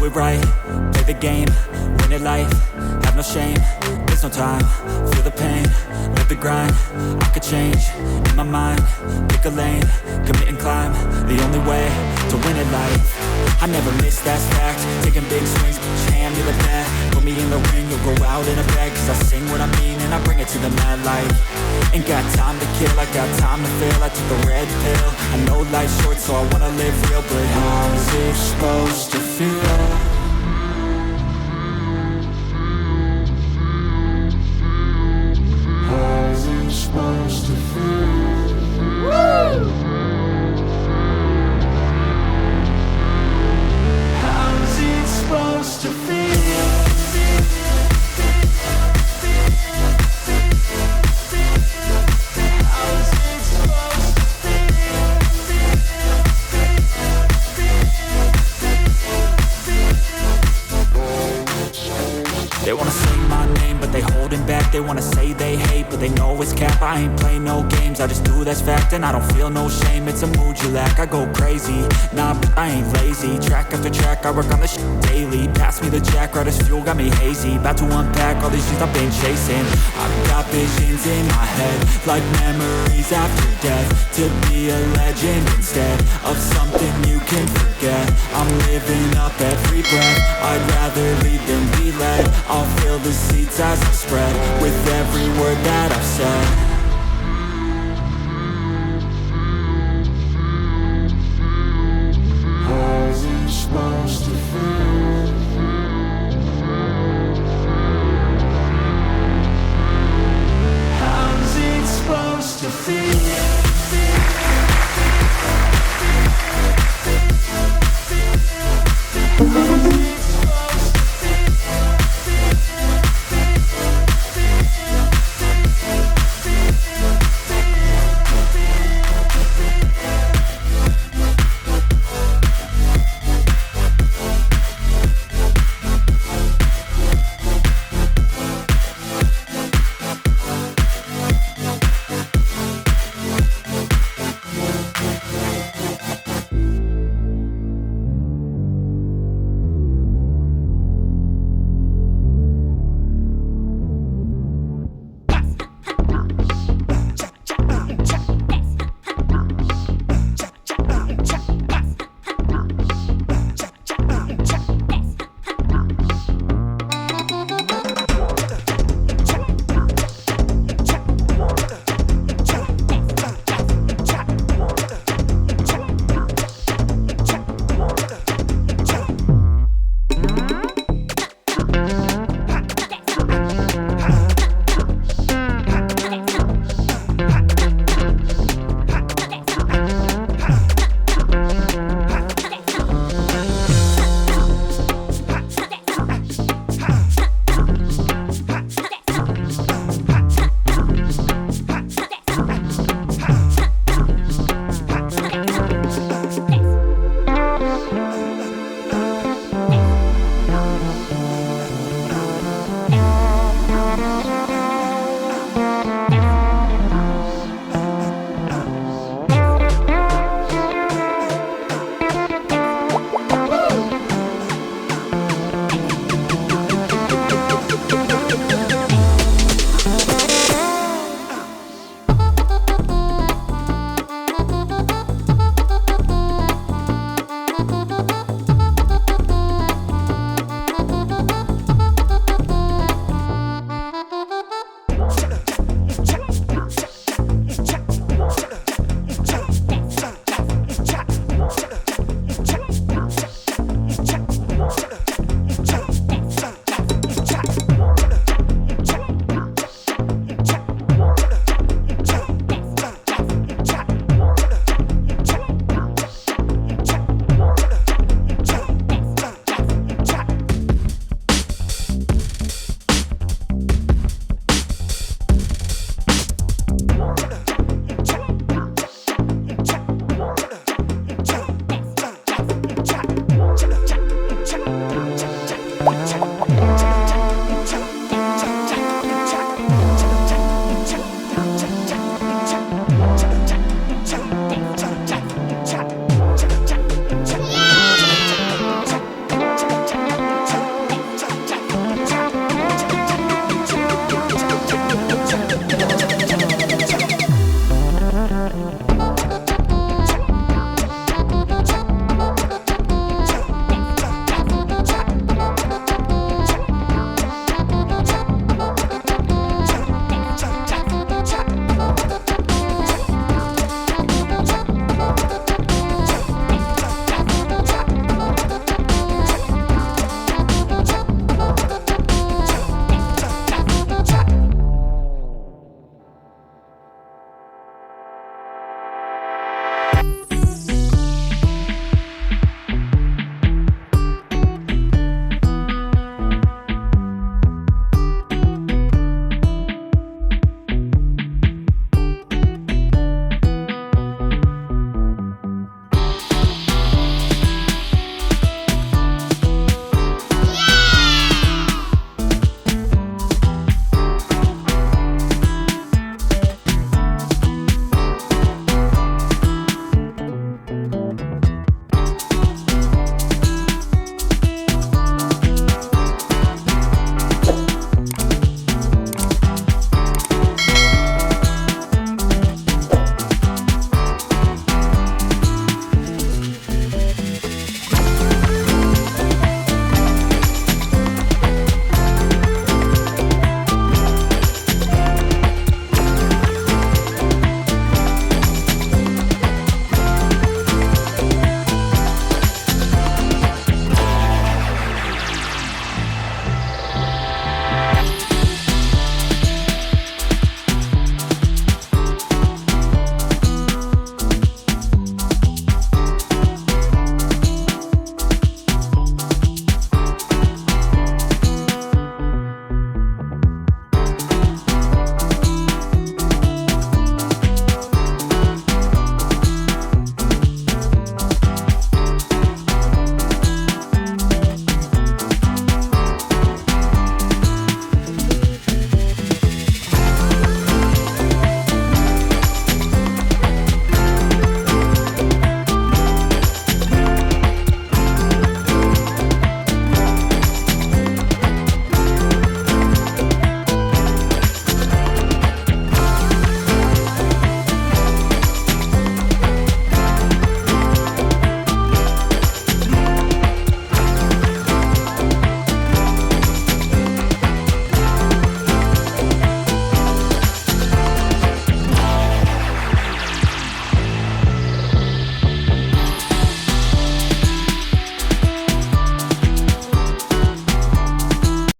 do it right, play the game, win it life, have no shame, there's no time, feel the pain, live the grind, I could change, in my mind, pick a lane, commit and climb, the only way to win at life. I never miss, that's fact, taking big swings, put your hand to the bat, put me in the ring, you'll go out in a bag, cause I sing what I mean and I bring it to the mad light. Ain't got time to kill, I got time to feel, I took the red pill, I know life's short so I wanna live real, but how's it supposed to feel? How's it supposed to feel? Woo! How's it supposed to feel? They wanna say my name, but they holding back. They wanna say they hate, but they know it's cap. I ain't play no games, I just do that's fact. And I don't feel no shame, it's a mood you lack. I go crazy, nah, but I ain't lazy. Track after track, I work on this shit daily. Pass me the jack, right as fuel, got me hazy. About to unpack all these things I've been chasing. I've got visions in my head, like memories after death. To be a legend instead of something you can forget. I'm living up every breath, I'd rather lead than be led. I'll fill the seats as I spread with every word that I've said.